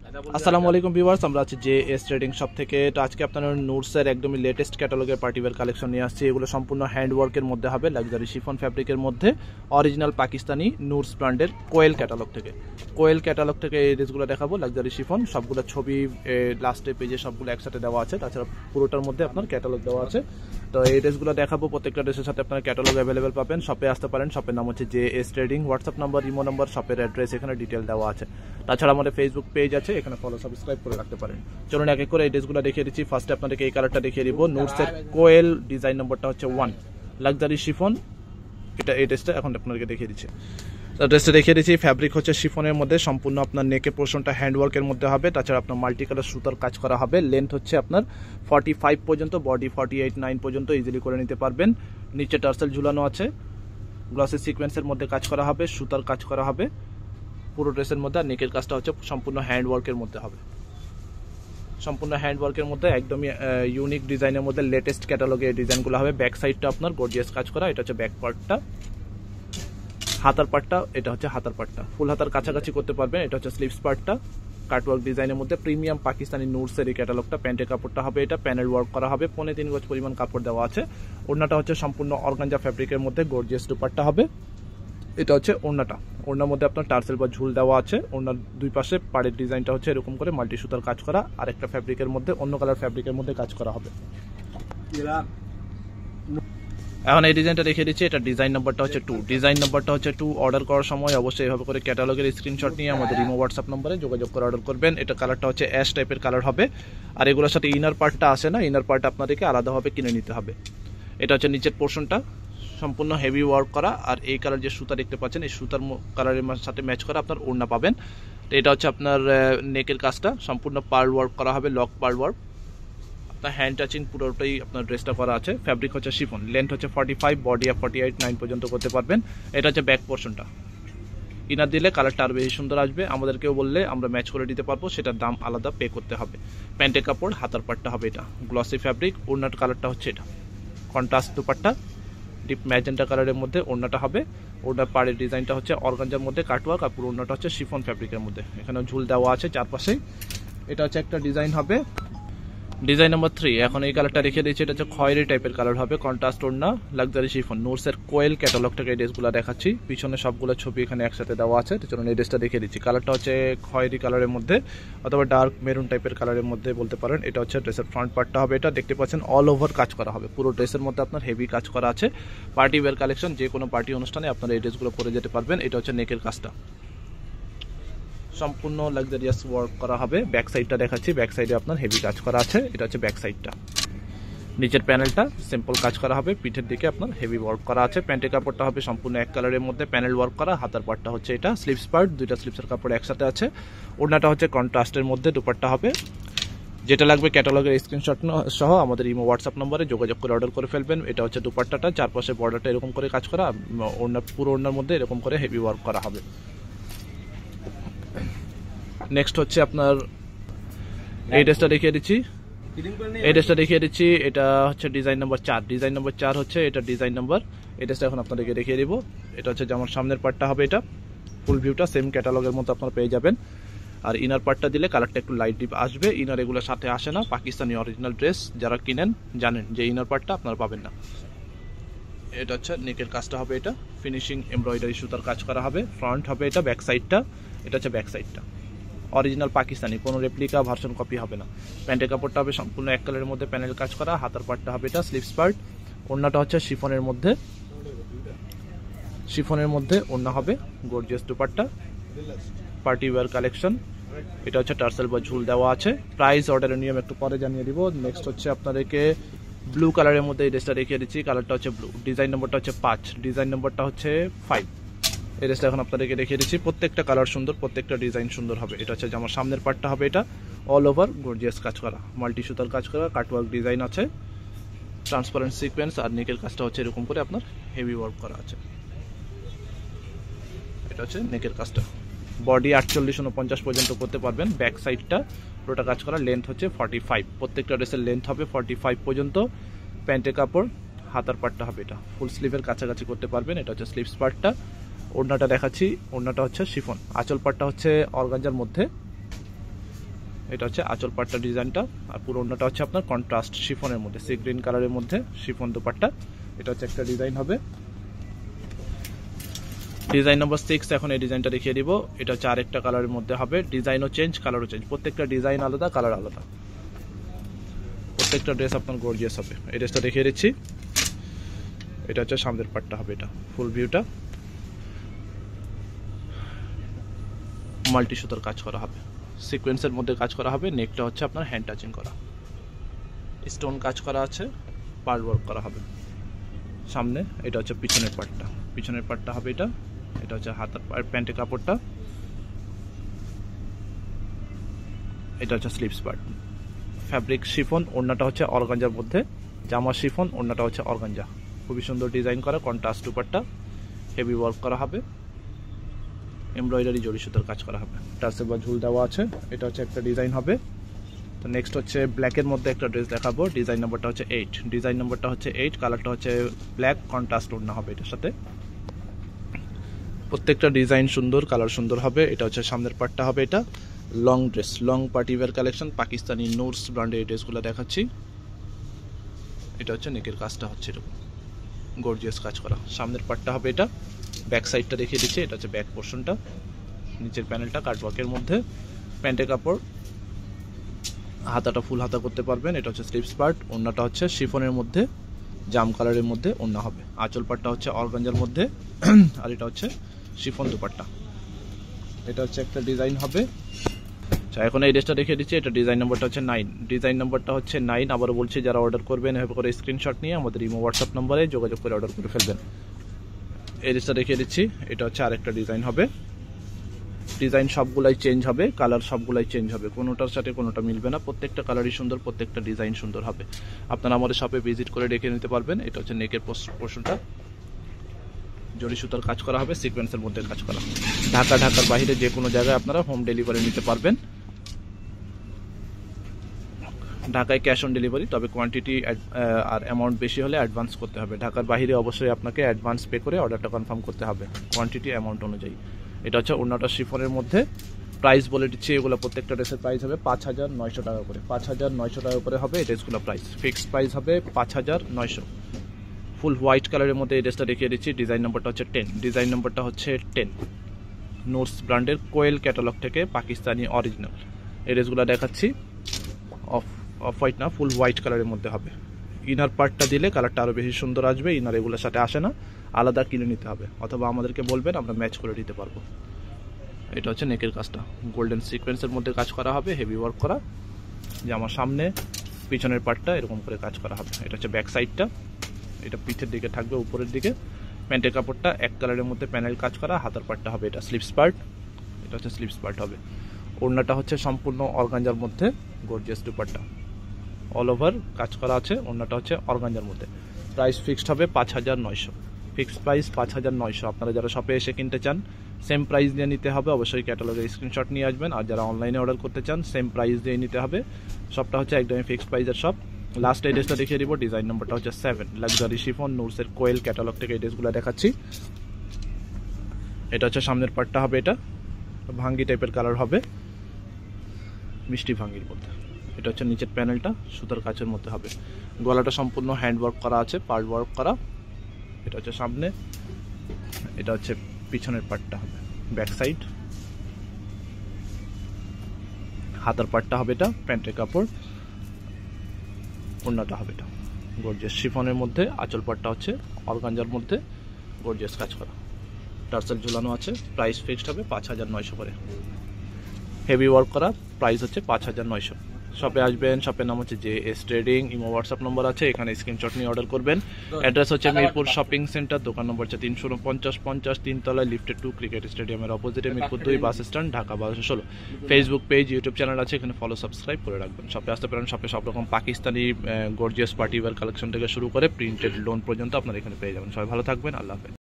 আসসালামু আলাইকুম ভিউয়ার্স, আমরা আছি জে এস ট্রেডিং শপ থেকে। তো আজকে আপনারা নুটসের একদমই লেটেস্ট ক্যাটালগের পার্টিওয়্যার কালেকশন নিয়ে আসছি। এগুলো সম্পূর্ণ হ্যান্ডওয়ার্কের মধ্যে হবে, লাক্সারি শিফন ফ্যাব্রিকের মধ্যে, অরিজিনাল পাকিস্তানি নুটস ব্র্যান্ডের কোয়েল ক্যাটালগ থেকে। কোয়েল ক্যাটালগ থেকে এই ড্রেসগুলো দেখাবো, লাক্সারি শিফন। সবগুলো ছবি লাস্টে পেজে সবগুলো একসাথে দেওয়া আছে, তাছাড়া পুরোটার মধ্যে আপনার ক্যাটালগ দেওয়া আছে। তো এই ড্রেসগুলো দেখাবো, প্রত্যেকটা ড্রেসের সাথে আপনার ক্যাটালগ অ্যাভেলেবেল পাবেন। শপে আসতে পারেন, শপের নাম হচ্ছে J S trading. WhatsApp number, imo number, শপের অ্যাড্রেস এখানে ডিটেল দেওয়া আছে। তাছাড়া আমাদের ফেসবুক পেজ আছে, এখানে ফলো সাবস্ক্রাইব করে রাখতে পারেন। চলুন এক এক করে এই ড্রেসগুলো দেখিয়ে দিচ্ছি। ফার্স্টে আপনাদেরকে এই কালারটা দেখিয়ে দিব, নুটসের কোয়েল, ডিজাইন নম্বরটা হচ্ছে 1, লাক্সারি শিফন। এটা এই ড্রেসটা এখন আপনাদেরকে দেখিয়ে দিচ্ছি। ড্রেসটা দেখিয়ে দিচ্ছি, ফ্যাব্রিক হচ্ছে শিফনের মধ্যে, সম্পূর্ণ আপনার নেকের পোর্শনটা হ্যান্ডওয়ার্কের মধ্যে হবে। তাছাড়া আপনার মাল্টি কালার সুতার কাজ করা হবে। লেন্থ হচ্ছে আপনার 45 পর্যন্ত, বডি 48-9 পর্যন্ত ইজিলি করে নিতে পারবেন। নিচে টার্সেল ঝুলানো আছে, গ্লসি সিকোয়েন্সের মধ্যে কাজ করা হবে, সুতার কাজ করা হবে পুরো ড্রেসের মধ্যে। আর নেকের কাজটা হচ্ছে সম্পূর্ণ হ্যান্ডওয়ার্কের মধ্যে হবে, সম্পূর্ণ হ্যান্ডওয়ার্কের মধ্যে, একদমই ইউনিক ডিজাইনের মধ্যে লেটেস্ট ক্যাটালগে এই ডিজাইনগুলো হবে। ব্যাক সাইডটা আপনার গর্জিয়াস কাজ করা, এটা হচ্ছে ব্যাক পার্টটা। হাতার পার্টটা, এটা হচ্ছে হাতার পার্টটা, ফুল হাতার কাছাকাছি করতে পারবেন। এটা হচ্ছে স্লিভস পার্টটা, কাটওয়ার্ক ডিজাইনের মধ্যে প্রিমিয়াম পাকিস্তানি নুটসের এই ক্যাটালগটা। প্যান্টের কাপড়টা হবে এটা, প্যানেল ওয়ার্ক করা হবে, 3.5 গজ পরিমাণ কাপড় দেওয়া আছে। ওড়নাটা হচ্ছে সম্পূর্ণ অর্গানজা ফ্যাব্রিকের মধ্যে, গর্জিয়াস দুপাট্টা হবে। এটা হচ্ছে ওড়নাটা, ওড়নার মধ্যে আপনার টার্সেল বা ঝুল দেওয়া আছে। ওড়নার দুই পাশে পাড়ের ডিজাইনটা হচ্ছে এরকম করে মাল্টি সুতার কাজ করা, আর একটা ফ্যাব্রিকের মধ্যে, অন্য কালার ফ্যাব্রিকের মধ্যে কাজ করা হবে। এখন এই ডিজাইনটা দেখিয়ে দিচ্ছি, এটা ডিজাইন নাম্বারটা হচ্ছে 2। ডিজাইন নাম্বারটা হচ্ছে 2। অর্ডার করার সময় অবশ্যই এভাবে করে ক্যাটালগের স্ক্রিনশট নিয়ে আমাদের ইমো হোয়াটসঅ্যাপ নম্বরে যোগাযোগ করে অর্ডার করবেন। এটা কালারটা হচ্ছে অ্যাশ টাইপের কালার হবে। আর এগুলোর সাথে ইনার পার্টটা আসে না, ইনার পার্ট আপনাদেরকে আলাদাভাবে কিনে নিতে হবে। এটা হচ্ছে নিচের পোর্শনটা, সম্পূর্ণ হেভি ওয়ার্ক করা। আর এই কালার যে সুতা দেখতে পাচ্ছেন, এই সুতার কালারের সাথে ম্যাচ করা আপনার ওড়না পাবেন। তো এটা হচ্ছে আপনার নেকের কাজটা, সম্পূর্ণ পার্ল ওয়ার্ক করা হবে, লক পার্ল ওয়ার্ক। আপনার হ্যান্ড টাচিং পুরোটাই আপনার ড্রেসটা করা আছে। ফ্যাব্রিক হচ্ছে শিফন, লেন্থ হচ্ছে 45, বডি 48-9 পর্যন্ত করতে পারবেন। এটা হচ্ছে ব্যাক পোর্শনটা। ইনার দিলে কালারটা আরও বেশি সুন্দর আসবে। আমাদেরকেও বললে আমরা ম্যাচ করে দিতে পারবো, সেটার দাম আলাদা পে করতে হবে। প্যান্টের কাপড়, হাতার পাটটা হবে এটা, গ্লসি ফ্যাব্রিক। ওড়নার কালারটা হচ্ছে এটা, কন্ট্রাস্ট দুপাট্টা, ডিপ ম্যাজেন্টা কালারের মধ্যে ওড়নাটা হবে। ওড়নার পাড়ের ডিজাইনটা হচ্ছে অর্গানজার মধ্যে কাটওয়ার্ক, আর পুরো ওড়নাটা হচ্ছে শিফন ফ্যাব্রিকের মধ্যে। এখানে ঝুল দেওয়া আছে চারপাশেই। এটা হচ্ছে একটা ডিজাইন হবে, ডিজাইন নাম্বার 3। এখন এই কালারটা রেখে দিয়েছি, এটা হচ্ছে খয়েরি টাইপের কালার হবে, কন্ট্রাস্ট ওড়না, লাক্সারি শিফন। নুটসের কোয়েল ক্যাটালগ থেকে এই ড্রেসগুলো দেখাচ্ছি। পিছনে সবগুলো ছবি এখানে একসাথে দেওয়া আছে। তো চলুন এই ড্রেসটা দেখে দিচ্ছি। কালারটা হচ্ছে খয়েরি কালারের মধ্যে, অথবা ডার্ক মেরুন টাইপের কালারের মধ্যে বলতে পারেন। এটা হচ্ছে ড্রেসের ফ্রন্ট পার্টটা হবে, এটা দেখতে পাচ্ছেন অল ওভার কাজ করা হবে। পুরো ড্রেসের মধ্যে আপনার হেভি কাজ করা আছে। পার্টি ওয়্যার কালেকশন, যে কোনো পার্টি অনুষ্ঠানে আপনারা এই ড্রেসগুলো পরে যেতে পারবেন। এটা হচ্ছে নেকের কাজটা, সম্পূর্ণ লাক্সারিয়াস ওয়ার্ক করা হবে। ব্যাক সাইডটা দেখাচ্ছি, ব্যাক সাইডে আপনার হেভি কাজ করা আছে। এটা হচ্ছে ব্যাক সাইডটা। নিচের প্যানেলটা সিম্পল কাজ করা হবে, পিঠের দিকে আপনার হেভি ওয়ার্ক করা আছে। প্যান্টের কাপড়টা হবে সম্পূর্ণ এক কালারের মধ্যে, প্যানেল ওয়ার্ক করা। হাতার পার্টটা হচ্ছে এটা, স্লিভস পার্ট, দুইটা স্লিভসের কাপড় একসাথে আছে। ওড়নাটা হচ্ছে কন্ট্রাস্টের মধ্যে, দুপাট্টা হবে। যেটা লাগবে ক্যাটালগের স্ক্রিনশট সহ আমাদের ইমো হোয়াটসঅ্যাপ নম্বরে যোগাযোগ করে অর্ডার করে ফেলবেন। এটা হচ্ছে দুপাট্টাটা, চারপাশে বর্ডারটা এরকম করে কাজ করা, ওড়না পুরো ওড়নার মধ্যে এরকম করে হেভি ওয়ার্ক করা হবে। নেক্সট হচ্ছে আপনার এই ড্রেসটা দেখিয়ে দিচ্ছি, এই ড্রেসটা দেখিয়ে দিচ্ছি। এটা হচ্ছে ডিজাইন নাম্বার 4। ডিজাইন নাম্বার 4 হচ্ছে এটা ডিজাইন নাম্বার। এই ড্রেসটা এখন আপনাদেরকে দেখিয়ে দিব। এটা হচ্ছে যেমন সামনের পার্টটা হবে, এটা ফুল ভিউটা সেম ক্যাটালগের মতো আপনারা পেয়ে যাবেন। আর ইনার পার্টটা দিলে কালারটা একটু লাইট ডিপ আসবে। ইনার এগুলোর সাথে আসে না, পাকিস্তানি অরিজিনাল ড্রেস যারা কিনেন জানেন যে ইনার পার্টটা আপনারা পাবেন না। এটা হচ্ছে নেকের কাজটা হবে, এটা ফিনিশিং এমব্রয়ডারি সুতার কাজ করা হবে। ফ্রন্ট হবে এটা, ব্যাক সাইডটা, এটা হচ্ছে ব্যাক সাইডটা অরিজিনাল পাকিস্তানি, কোনো রেপ্লিকা ভার্সন কপি হবে না। প্যান্টের কাপড়টা হবে সম্পূর্ণ এক কালারের মধ্যে, প্যানেল কাজ করা। হাতার পার্টটা হবে এটা, স্লিভস পার্ট। ওড়নাটা হচ্ছে শিফনের মধ্যে, শিফনের মধ্যে ওড়না হবে, gorgeous dupatta, party wear collection. এটা হচ্ছে টার্সেল বা ঝুল দেওয়া আছে। প্রাইস অর্ডারের নিয়ম একটু পরে জানিয়ে দিব। নেক্সট হচ্ছে আপনাদেরকে ব্লু কালারের মধ্যে এই ড্রেসটা দেখিয়ে দিচ্ছি। কালারটা হচ্ছে ব্লু, ডিজাইন নম্বরটা হচ্ছে 5, ডিজাইন নম্বরটা হচ্ছে 5। এই ড্রেসটা এখন আপনাদেরকে দেখিয়ে দিচ্ছি। প্রত্যেকটা কালার সুন্দর, প্রত্যেকটা ডিজাইন সুন্দর হবে। এটা হচ্ছে আমার সামনের পার্টটা হবে, এটা অল ওভার গর্জিয়াস কাজ করা, মাল্টি সুতার কাজ করা, কাটওয়ার্ক ডিজাইন আছে, ট্রান্সপারেন্ট সিকোয়েন্স। আর নেকের কাজটা হচ্ছে এরকম করে আপনার হেভি ওয়ার্ক করা আছে। এটা হচ্ছে নেকের কাজটা, বডি 48-49 পর্যন্ত করতে পারবেন। ব্যাক সাইডটা পুরোটা কাজ করা, লেন্থ হচ্ছে 45, প্রত্যেকটা ড্রেসের লেন্থ হবে 45 পর্যন্ত। প্যান্টের কাপড়, হাতার পার্টটা হবে এটা ফুল স্লিভের কাছাকাছি করতে পারবেন। এটা হচ্ছে স্লিভস পার্টটা। ওড়নাটা দেখাচ্ছি, ওড়নাটা হচ্ছে শিফন, আঁচল পাটটা হচ্ছে অর্গানজার মধ্যে, এটা হচ্ছে আঁচল পাট্টা ডিজাইনটা, আর পুরো ওড়নাটা হচ্ছে আপনার কন্ট্রাস্ট শিফনের মধ্যে, সি গ্রিন কালারের মধ্যে শিফন দুপাট্টা। এটা হচ্ছে একটা ডিজাইন হবে, ডিজাইন নাম্বার 6। এখন এই ডিজাইনটা দেখিয়ে দিব। এটা হচ্ছে আরেকটা কালারের মধ্যে হবে, ডিজাইনও চেঞ্জ, কালারও চেঞ্জ, প্রত্যেকটা ডিজাইন আলাদা, কালার আলাদা, প্রত্যেকটা ড্রেস আপনার গর্জিয়াস হবে। এই ড্রেসটা দেখিয়ে দিচ্ছি। এটা হচ্ছে সামনের পাটটা হবে, এটা ফুল ভিউটা মাল্টি সুতার কাজ করা হবে, সিকোয়েন্সের মধ্যে কাজ করা হবে। নেকটা হচ্ছে আপনার হ্যান্ড টাচিং করা, স্টোন কাজ করা আছে, পার্ল ওয়ার্ক করা হবে সামনে। এটা হচ্ছে পিছনের পাটটা, পিছনের পাটটা হবে এটা। এটা হচ্ছে হাতার প্যান্টের কাপড়টা, এটা হচ্ছে স্লিভস পার্ট। ফ্যাব্রিক শিফন, ওড়নাটা হচ্ছে অর্গানজার মধ্যে, জামা শিফন, ওড়নাটা হচ্ছে অর্গানজা। খুবই সুন্দর ডিজাইন করা, কন্ট্রাস্ট দুপাট্টা, হেভি ওয়ার্ক করা হবে, এমব্রয়ডারি জড়ি সুতার কাজ করা হবে, টার্সেল বা ঝুল দেওয়া আছে। এটা হচ্ছে একটা ডিজাইন হবে। তো নেক্সট হচ্ছে ব্ল্যাকের মধ্যে একটা ড্রেস দেখাবো, ডিজাইন নাম্বারটা হচ্ছে 8, ডিজাইন নাম্বারটা হচ্ছে 8, কালারটা হচ্ছে ব্ল্যাক, কন্ট্রাস্ট ওড়না হবে এটার সাথে। প্রত্যেকটা ডিজাইন সুন্দর, কালার সুন্দর হবে। এটা হচ্ছে সামনের পার্টটা হবে, এটা long dress, long party wear collection, Pakistani নুরস ব্র্যান্ডের এই ড্রেসগুলো দেখাচ্ছি। এটা হচ্ছে নেকের কাজটা হচ্ছে এরকম গর্জিয়াস কাজ করা। সামনের পার্টটা হবে এটা, ব্যাক সাইডটা দেখিয়ে দিচ্ছে। এটা হচ্ছে ব্যাক পোর্শনটা, নিচের প্যানেলটা কাটওয়ার্কের মধ্যে, প্যান্টের কাপড়, হাতাটা ফুল হাতা করতে পারবেন। এটা হচ্ছে স্লিভস পার্ট, ওড়নাটা হচ্ছে শিফনের মধ্যে, জাম কালারের মধ্যে ওড়না হবে। আঁচল পাটটা হচ্ছে অর্গানজার মধ্যে, আর এটা হচ্ছে শিফন দুপাট্টা। এটা হচ্ছে একটা ডিজাইন হবে। আচ্ছা, এখন এই ড্রেসটা দেখিয়ে দিচ্ছি। এটা ডিজাইন নাম্বারটা হচ্ছে 9, ডিজাইন নাম্বারটা হচ্ছে 9। আবার বলছি, যারা অর্ডার করবেন এভাবে করে স্ক্রিনশট নিয়ে আমাদের ইমো হোয়াটসঅ্যাপ নম্বরে যোগাযোগ করে অর্ডার করে ফেলবেন। এই ড্রেসটা দেখিয়ে দিচ্ছি। এটা হচ্ছে আরেকটা ডিজাইন হবে, ডিজাইন সবগুলাই চেঞ্জ হবে, কালার সবগুলাই চেঞ্জ হবে, কোনোটার সাথে কোনোটা মিলবে না। প্রত্যেকটা কালারই সুন্দর, প্রত্যেকটা ডিজাইন সুন্দর হবে। আপনারা আমাদের শপে ভিজিট করে দেখে নিতে পারবেন। এটা হচ্ছে নেকের পোর্শনটা, জড়ি সুতার কাজ করা হবে, সিকোয়েন্সের মধ্যে কাজ করা। ঢাকার বাইরে যে কোনো জায়গায় আপনারা হোম ডেলিভারি নিতে পারবেন। ঢাকায় ক্যাশ অন ডেলিভারি, তবে কোয়ান্টিটি আর অ্যামাউন্ট বেশি হলে অ্যাডভান্স করতে হবে। ঢাকার বাইরে অবশ্যই আপনাকে অ্যাডভান্স পে করে অর্ডারটা কনফার্ম করতে হবে কোয়ান্টিটি অ্যামাউন্ট অনুযায়ী। এটা হচ্ছে ওড়নাটা শিফনের মধ্যে। প্রাইস বলে দিচ্ছি, এগুলো প্রত্যেকটা ড্রেসের প্রাইস হবে 5,900 টাকা করে, 5,900 টাকা করে হবে এই ড্রেসগুলো প্রাইস। ফিক্সড প্রাইস হবে 5,900। ফুল হোয়াইট কালারের মধ্যে এই ড্রেসটা দেখিয়ে দিচ্ছি। ডিজাইন নাম্বারটা হচ্ছে 10, ডিজাইন নাম্বারটা হচ্ছে 10। নোটস ব্র্যান্ডের কোয়েল ক্যাটালগ থেকে পাকিস্তানি অরিজিনাল এই ড্রেসগুলো দেখাচ্ছি। অফ হোয়াইট না, ফুল হোয়াইট কালারের মধ্যে হবে। ইনার পার্টটা দিলে কালারটা আরও বেশি সুন্দর আসবে। ইনার এগুলোর সাথে আসে না, আলাদা কিনে নিতে হবে, অথবা আমাদেরকে বলবেন, আমরা ম্যাচ করে দিতে পারবো। এটা হচ্ছে নেকের কাজটা, গোল্ডেন সিকোয়েন্সের মধ্যে কাজ করা হবে, হেভি ওয়ার্ক করা। যে আমার সামনে পিছনের পার্টটা এরকম করে কাজ করা হবে। এটা হচ্ছে ব্যাক সাইডটা, এটা পিঠের দিকে থাকবে, উপরের দিকে। প্যান্টের কাপড়টা এক কালারের মধ্যে প্যানেল কাজ করা, হাতার পার্টটা হবে এটা স্লিভস পার্ট। এটা হচ্ছে স্লিভস পার্ট হবে। ওড়নাটা হচ্ছে সম্পূর্ণ অর্গানজার মধ্যে, গর্জিয়াস দুপাট্টা, অল ওভার কাজ করা আছে। ওড়নাটা হচ্ছে অর্গানজার মধ্যে। প্রাইস ফিক্সড হবে 5,900, ফিক্সড প্রাইস 5,900। আপনারা যারা শপে এসে কিনতে চান সেম প্রাইস দিয়ে নিতে হবে, অবশ্যই ক্যাটালগের স্ক্রিনশট নিয়ে আসবেন। আর যারা অনলাইনে অর্ডার করতে চান সেম প্রাইস দিয়ে নিতে হবে। শপটা হচ্ছে একদমই ফিক্সড প্রাইসের শপ। লাস্ট এই ড্রেসটা দেখিয়ে দিব, ডিজাইন নাম্বারটা হচ্ছে 7, লাক্সারি শিফন, নুরসের কোয়েল ক্যাটালগ থেকে এই ড্রেসগুলো দেখাচ্ছি। এটা হচ্ছে সামনের পার্টটা হবে, এটা ভাঙ্গি টাইপের কালার হবে, মিষ্টি ভাঙ্গির মধ্যে। এটা হচ্ছে নিচের প্যানেলটা সুতার কাচের মধ্যে হবে। গলাটা সম্পূর্ণ হ্যান্ড ওয়ার্ক করা আছে, পার্ল ওয়ার্ক করা। এটা হচ্ছে সামনে, এটা হচ্ছে পিছনের পার্টটা হবে, ব্যাক সাইড। হাতার পার্টটা হবে এটা প্যান্টের কাপড়, ওড়নাটা হবে এটা গর্জিয়াস শিফনের মধ্যে। আঁচল পাটটা হচ্ছে অর্গানজার মধ্যে, গর্জিয়াস কাজ করা, টার্সেল ঝুলানো আছে। প্রাইস ফিক্সড হবে 5,900 করে, হেভি ওয়ার্ক করা। প্রাইস হচ্ছে 5,900। শপে আসবেন, শপের নাম হচ্ছে JS ট্রেডিং। ইমো হোয়াটসঅ্যাপ নম্বর আছে, এখানে স্ক্রিনশট নিয়ে অর্ডার করবেন। অ্যাড্রেস হচ্ছে মিরপুর শপিং সেন্টার, দোকান নম্বর হচ্ছে 349 তিনতলায়, লিফটেড 2, ক্রিকেট স্টেডিয়ামের অপোজিটে, Mirpur 2 bus stand, Dhaka 1216। Facebook page, YouTube channel আছে, এখানে ফলো সাবস্ক্রাইব করে রাখবেন। শপে আসতে পারেন। শপে সব রকম Pakistani gorgeous party wear collection থেকে শুরু করে প্রিন্টেড লোন পর্যন্ত আপনারা এখানে পেয়ে যাবেন। সবাই ভালো থাকবেন, আল্লাহ হাফেজ।